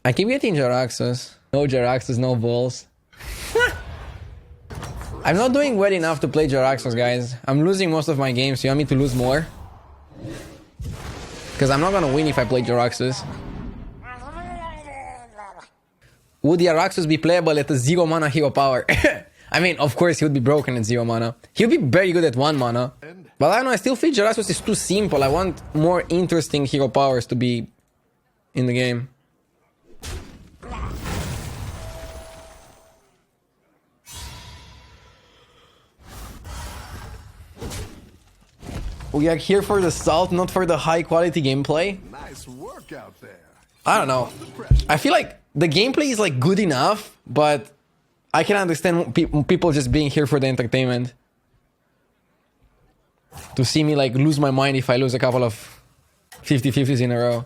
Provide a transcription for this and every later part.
I keep getting Jaraxxus. No Jaraxxus, no balls. I'm not doing well enough to play Jaraxxus, guys. I'm losing most of my games. You want me to lose more? Because I'm not gonna win if I play Jaraxxus. Would Jaraxxus be playable at a 0 mana hero power? I mean, of course he would be broken at 0 mana. He would be very good at 1 mana. But I don't know, I still feel Jaraxxus is too simple. I want more interesting hero powers to be in the game. We are here for the salt, not for the high quality gameplay. Nice work out there. I don't know. I feel like the gameplay is like good enough, but I can understand people just being here for the entertainment. To see me like lose my mind if I lose a couple of 50-50s in a row.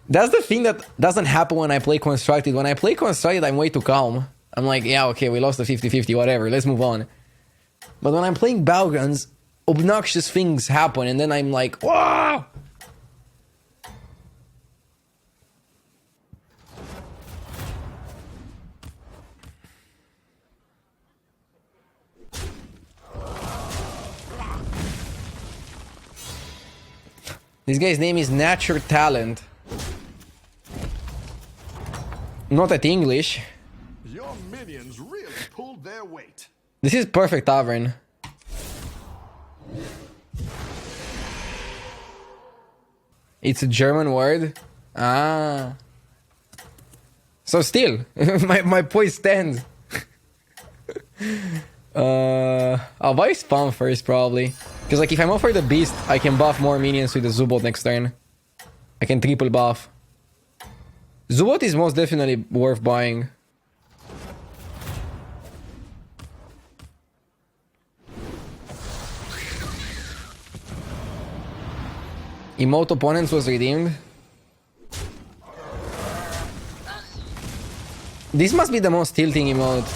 That's the thing that doesn't happen when I play Constructed. When I play Constructed, I'm way too calm. I'm like, yeah, okay, we lost the 50-50, whatever, let's move on. But when I'm playing Battlegrounds, obnoxious things happen, and then I'm like, wow! This guy's name is Nature Talent. Not at English. Your minions really pulled their weight. This is perfect tavern. It's a German word. Ah. So still, my point stands. I'll buy spawn first probably. Because like if I'm offered the beast, I can buff more minions with the Zubot next turn. I can triple buff. Zubot is most definitely worth buying. Emote opponents was redeemed. This must be the most tilting emote.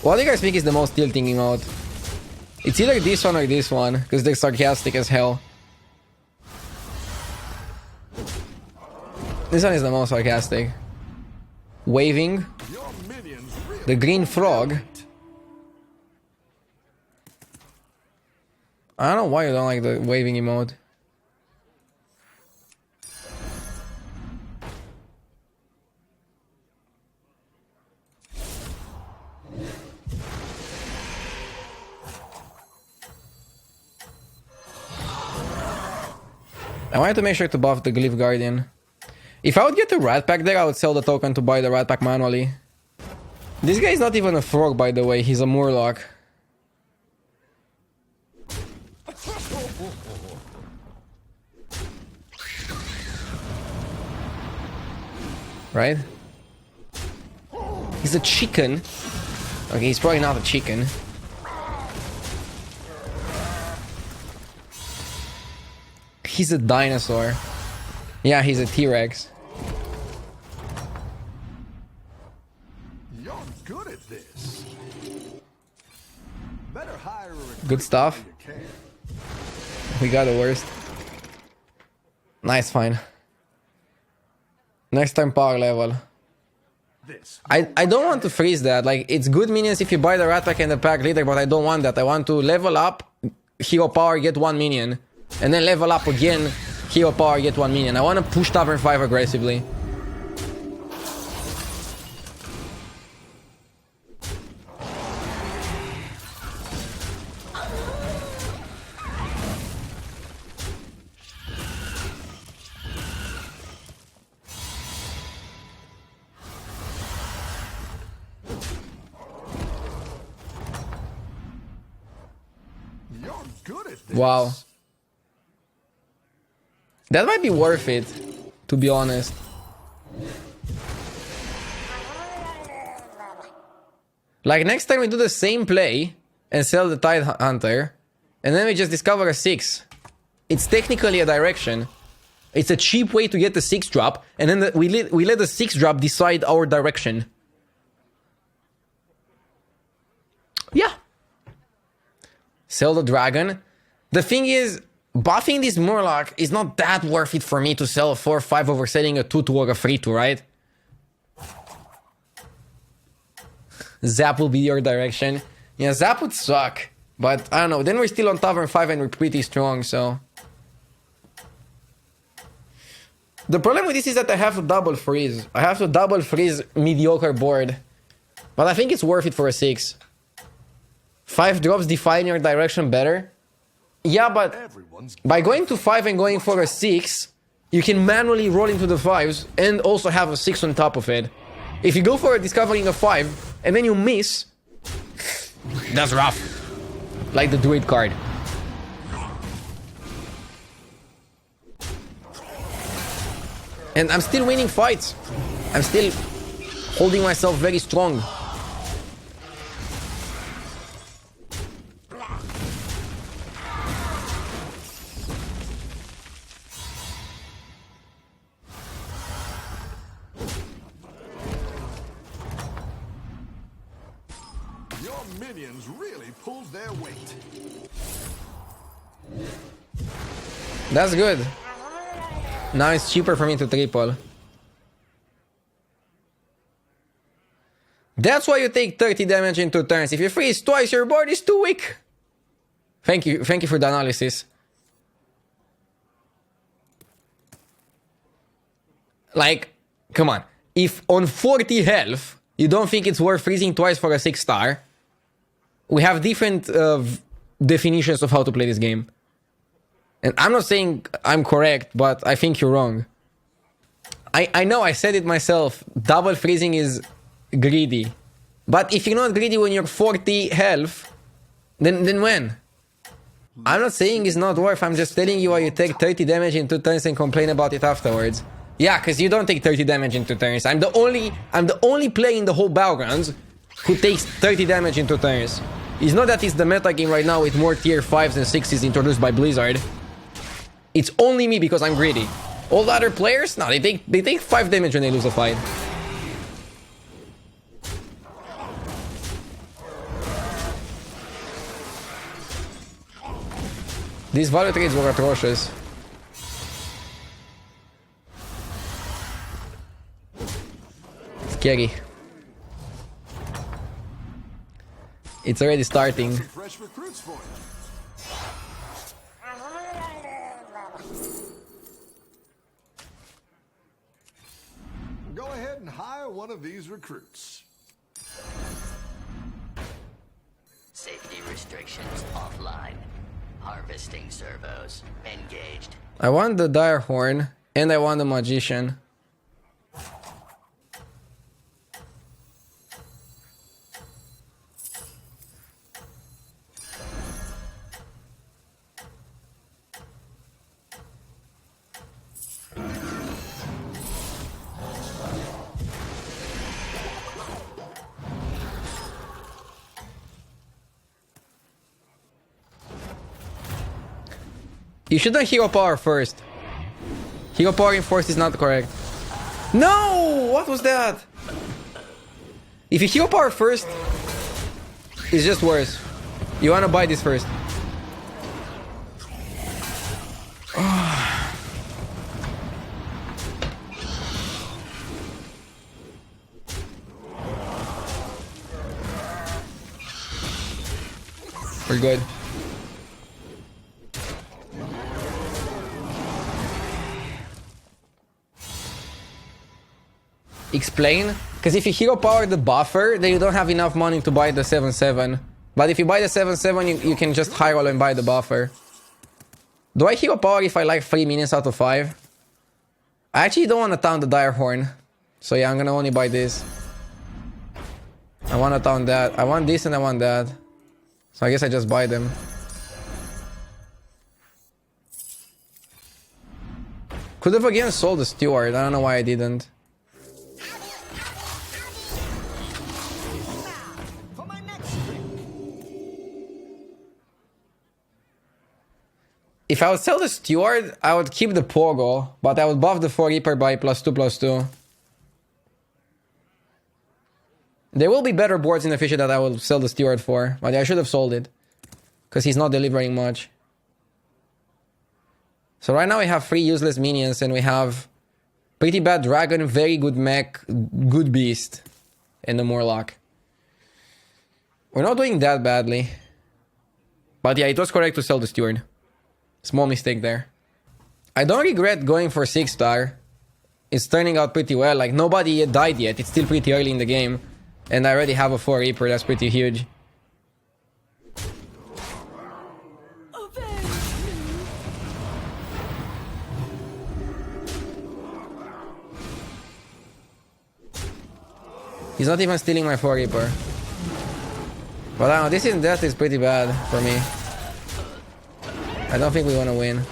What do you guys think is the most tilting emote? It's either this one or this one, because they're sarcastic as hell. This one is the most sarcastic. Waving. The green frog. I don't know why you don't like the waving emote. I wanted to make sure to buff the Glyph Guardian. If I would get the Rat Pack there, I would sell the token to buy the Rat Pack manually. This guy is not even a frog, by the way. He's a Murloc. Right? He's a chicken. Okay, he's probably not a chicken. He's a dinosaur. Yeah, he's a T-Rex. You're good at this. Better hire a Good stuff. We got the worst. Nice, fine. Next time power level. I don't want to freeze that. Like, it's good minions if you buy the Rat Pack and the pack leader, but I don't want that. I want to level up, hero power, get 1 minion. And then level up again, hero power, get 1 minion. I want to push Tavern 5 aggressively. You're good at this. Wow. That might be worth it, to be honest. Like, next time we do the same play and sell the Tide Hunter, and then we just discover a 6. It's technically a direction. It's a cheap way to get the 6 drop, and then we let the 6 drop decide our direction. Yeah. Sell the dragon. The thing is, buffing this Murloc is not that worth it for me to sell a 4-5 over selling a 2-2 or a 3-2, right? Zap will be your direction. Yeah, Zap would suck. But I don't know. Then we're still on Tavern 5 and we're pretty strong, so... The problem with this is that I have to double freeze. I have to double freeze mediocre board. But I think it's worth it for a 6. 5 drops define your direction better. Yeah, but by going to 5 and going for a 6, you can manually roll into the 5s and also have a 6 on top of it. If you go for discovering a 5 and then you miss, that's rough. Like the Druid card. And I'm still winning fights. I'm still holding myself very strong. Your minions really pulled their weight. That's good. Now it's cheaper for me to triple. That's why you take 30 damage in 2 turns. If you freeze twice, your board is too weak. Thank you for the analysis. Like, come on. If on 40 health, you don't think it's worth freezing twice for a 6-star, we have different definitions of how to play this game. And I'm not saying I'm correct, but I think you're wrong. I know I said it myself. Double freezing is greedy. But if you're not greedy when you're 40 health, then when? I'm not saying it's not worth. I'm just telling you why you take 30 damage in 2 turns and complain about it afterwards. Yeah, because you don't take 30 damage in 2 turns. I'm the only player in the whole Battlegrounds who takes 30 damage in 2 turns. It's not that it's the meta game right now with more tier 5s and 6s introduced by Blizzard. It's only me because I'm greedy. All the other players, no, they take 5 damage when they lose a fight. These value trades were atrocious. Scary. It's already starting. Fresh recruits for you. Go ahead and hire one of these recruits. Safety restrictions offline. Harvesting servos engaged. I want the Dire Horn and I want the Magician. You shouldn't hero power first. Hero power in first is not correct. No! What was that? If you hero power first, it's just worse. You wanna buy this first. We're good. Explain? Because if you hero power the buffer, then you don't have enough money to buy the 7-7. But if you buy the 7-7, you can just high roll and buy the buffer. Do I hero power if I like 3 minions out of 5? I actually don't want to town the Dire Horn. So yeah, I'm gonna only buy this. I want to town that. I want this and I want that. So I guess I just buy them. Could have again sold the Steward. I don't know why I didn't. If I would sell the Steward, I would keep the Pogo, but I would buff the 4 Reaper by +2/+2. There will be better boards in the future that I will sell the Steward for, but I should have sold it. Because he's not delivering much. So right now we have 3 useless minions and we have pretty bad dragon, very good mech, good beast, and the Morlock. We're not doing that badly. But yeah, it was correct to sell the Steward. Small mistake there. I don't regret going for 6-star. It's turning out pretty well. Like, nobody yet died yet. It's still pretty early in the game. And I already have a 4 Reaper. That's pretty huge. He's not even stealing my 4 Reaper. But I don't know, this in death is pretty bad for me. I don't think we want to win.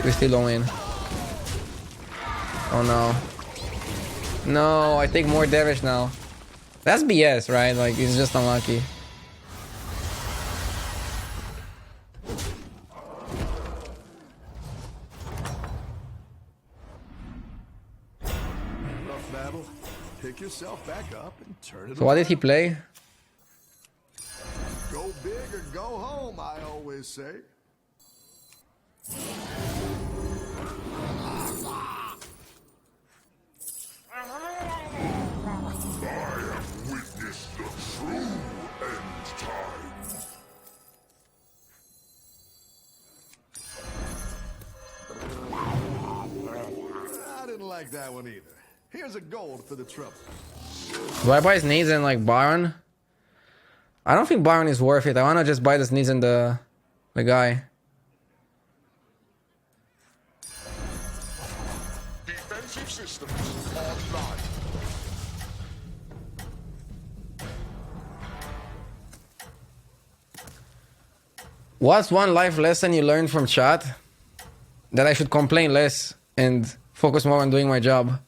We still don't win. Oh no. No, I take more damage now. That's BS, right? Like, it's just unlucky. Rough battle. Pick yourself back up and turn it So what did he play? Go big or go home, I always say. I didn't like that one either. Here's a gold for the trouble. Do I buy Sneeze and like Baron? I don't think Baron is worth it. I wanna just buy the Sneeze and the guy. Defensive systems online. What's one life lesson you learned from chat? That I should complain less and focus more on doing my job.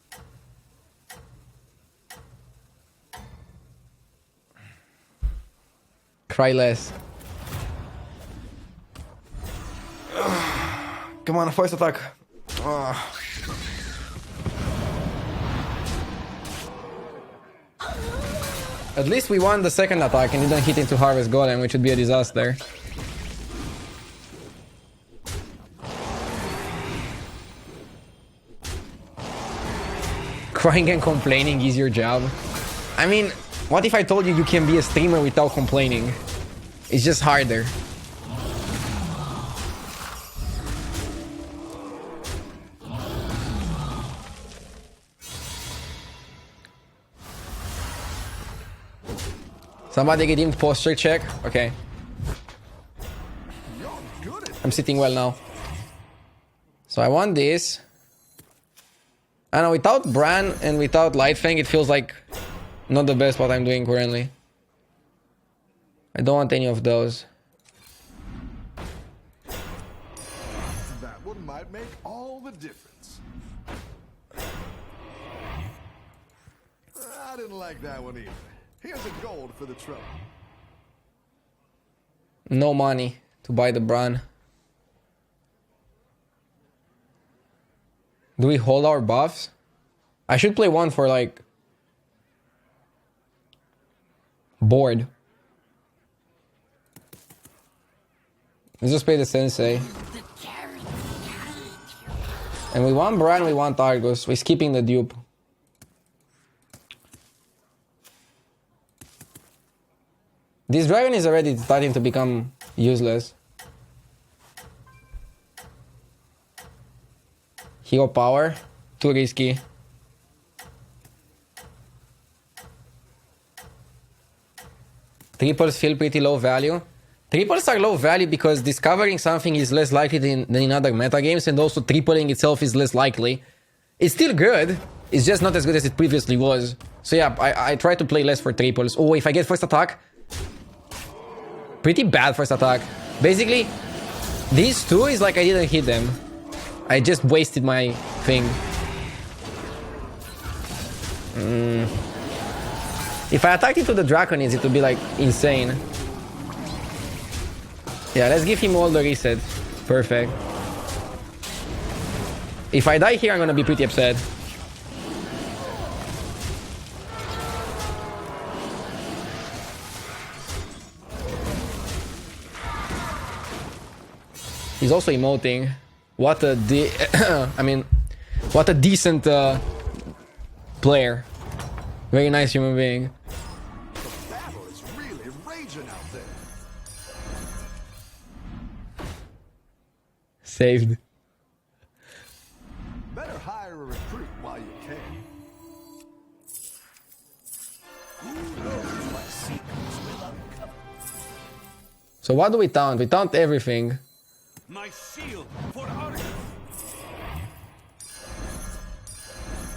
Cry less. Come on, first attack. At least we won the second attack and didn't hit into Harvest Golem, which would be a disaster. Crying and complaining is your job. I mean, what if I told you you can be a streamer without complaining? It's just harder. Somebody redeemed posture check. Okay. I'm sitting well now. So I want this. I know, without Bran and without Lightfang, it feels like not the best what I'm doing currently. I don't want any of those. That one might make all the difference. I didn't like that one either. Here's a gold for the trouble. No money to buy the Bran. Do we hold our buffs? I should play one for like board. Let's just play the Sensei. And we want Bran, we want Argus. We're skipping the dupe. This dragon is already starting to become useless. Hero power, too risky. Triples feel pretty low value. Triples are low value because discovering something is less likely than in other meta games, and also tripling itself is less likely. It's still good, it's just not as good as it previously was. So yeah, I try to play less for triples. Oh, if I get first attack, pretty bad first attack. Basically, these two is like I didn't hit them. I just wasted my thing. If I attacked into the Draconids, it would be like insane. Yeah, let's give him all the reset. Perfect. If I die here, I'm gonna be pretty upset. He's also emoting. What a I mean, what a decent player. Very nice human being. The battle is really raging out there. Saved. Better hire a recruit while you can. Who knows what secrets will uncover? So what do we taunt? We taunt everything. My shield for Argus.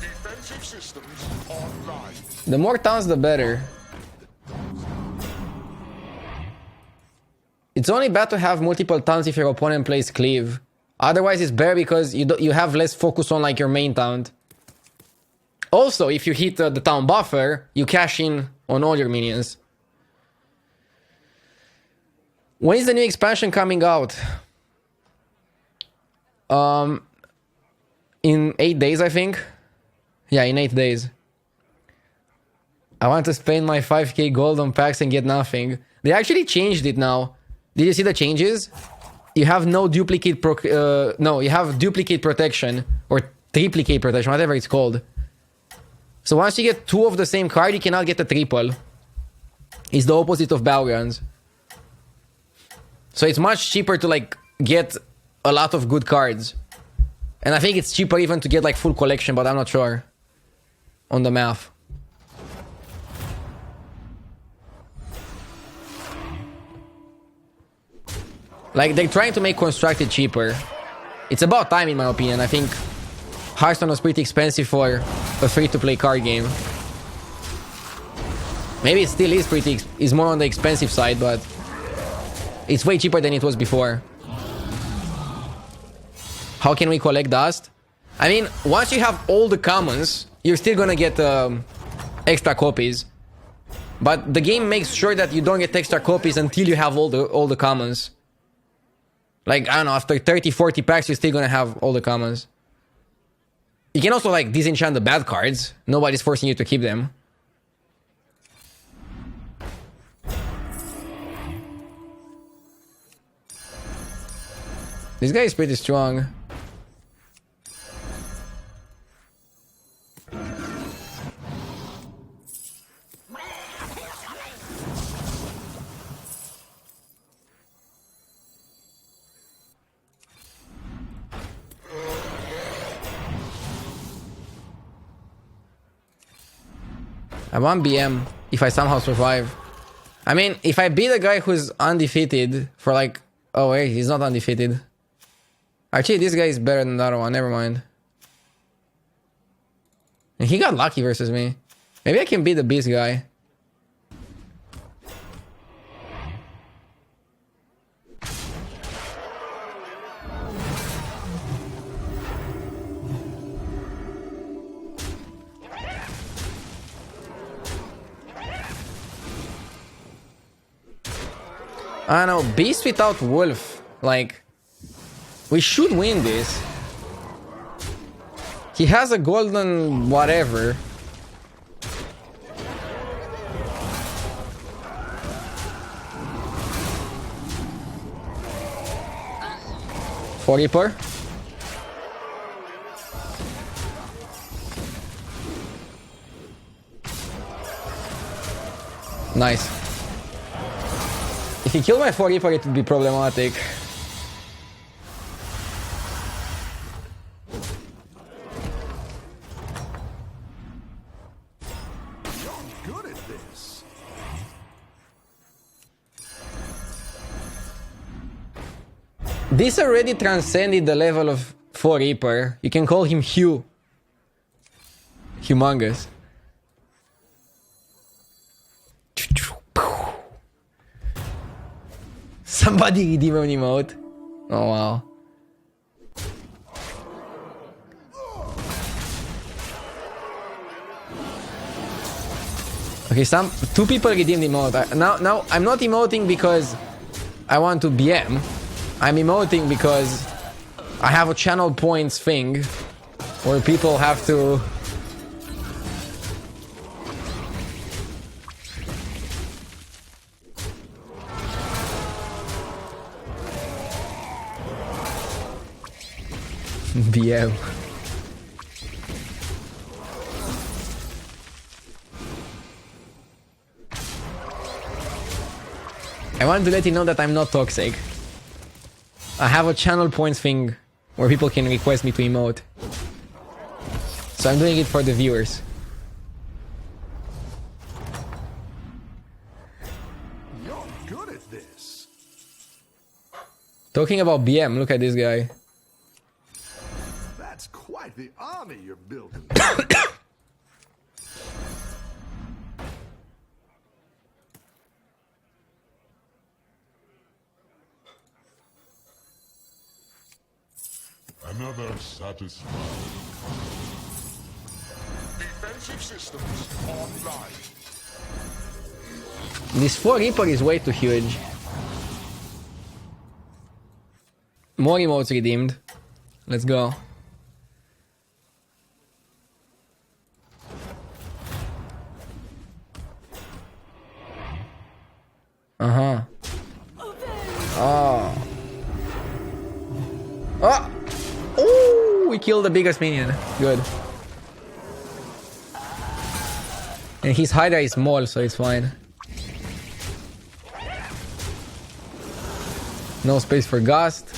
Defensive systems online. The more taunts, the better. It's only bad to have multiple taunts if your opponent plays cleave. Otherwise, it's better because you have less focus on like your main taunt. Also, if you hit the taunt buffer, you cash in on all your minions. When is the new expansion coming out? In 8 days, I think. Yeah, in 8 days. I want to spend my 5k gold on packs and get nothing. They actually changed it now. Did you see the changes? You have no duplicate no, you have duplicate protection or triplicate protection, whatever it's called. So once you get 2 of the same card, you cannot get a triple. It's the opposite of Battlegrounds. So it's much cheaper to like get a lot of good cards. And I think it's cheaper even to get like full collection, but I'm not sure on the math. Like, they're trying to make Constructed cheaper. It's about time, in my opinion. I think Hearthstone was pretty expensive for a free-to-play card game. Maybe it still is more on the expensive side, but it's way cheaper than it was before. How can we collect dust? I mean, once you have all the commons, you're still gonna get extra copies. But the game makes sure that you don't get extra copies until you have all the commons. Like, I don't know, after 30, 40 packs, you're still gonna have all the commons. You can also, like, disenchant the bad cards. Nobody's forcing you to keep them. This guy is pretty strong. I want BM if I somehow survive. I mean, if I beat a guy who's undefeated for like... Oh wait, he's not undefeated. Actually, this guy is better than the other one. Never mind. And he got lucky versus me. Maybe I can beat the beast guy. I don't know, beast without wolf. Like, we should win this. He has a golden whatever. For Reaper. Nice. If he killed my 4 Reaper, it would be problematic. You're good at this. This already transcended the level of 4 Reaper. You can call him Hugh. Humongous. Somebody redeem an emote. Oh wow. Okay, 2 people redeemed the emote. Now I'm not emoting because I want to BM. I'm emoting because I have a channel points thing where people have to... BM. I want to let you know that I'm not toxic. I have a channel points thing where people can request me to emote. So I'm doing it for the viewers. You're good at this. Talking about BM, look at this guy. That's quite the army you're building. Another satisfied. Defensive systems online. This 4 Reaper is way too huge. More emotes redeemed. Let's go. Uh-huh. Oh. Oh! Oh! We killed the biggest minion. Good. And his Hydra is small, so it's fine. No space for Gust.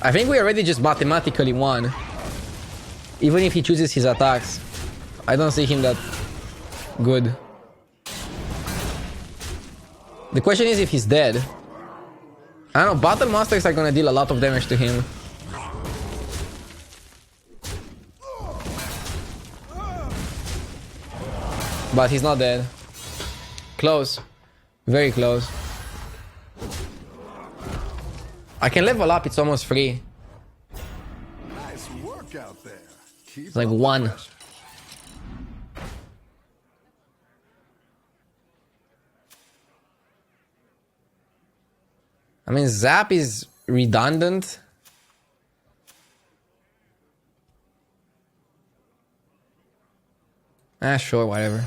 I think we already just mathematically won. Even if he chooses his attacks. I don't see him that good. The question is if he's dead. I don't know, Battle Masters are gonna deal a lot of damage to him. But he's not dead. Close. Very close. I can level up, it's almost free. Nice work out there. Keep It's like up the 1. pressure. I mean, Zap is redundant. Ah, sure, whatever.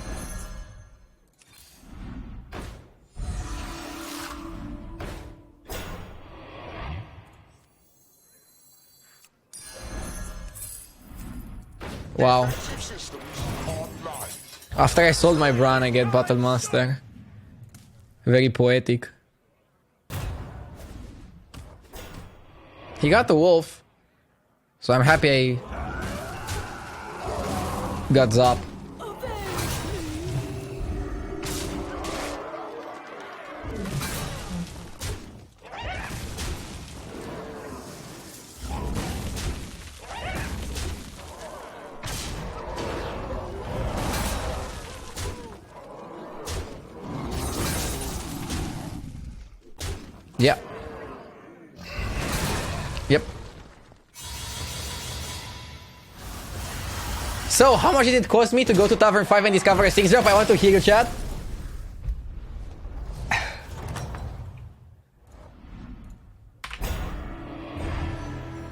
Wow. Defensive systems online. After I sold my Bran, I get Battle Master. Very poetic. He got the wolf. So I'm happy I got Zap. Yeah. Yep. So, how much did it cost me to go to Tavern 5 and discover a 6-drop? I want to hear you, chat.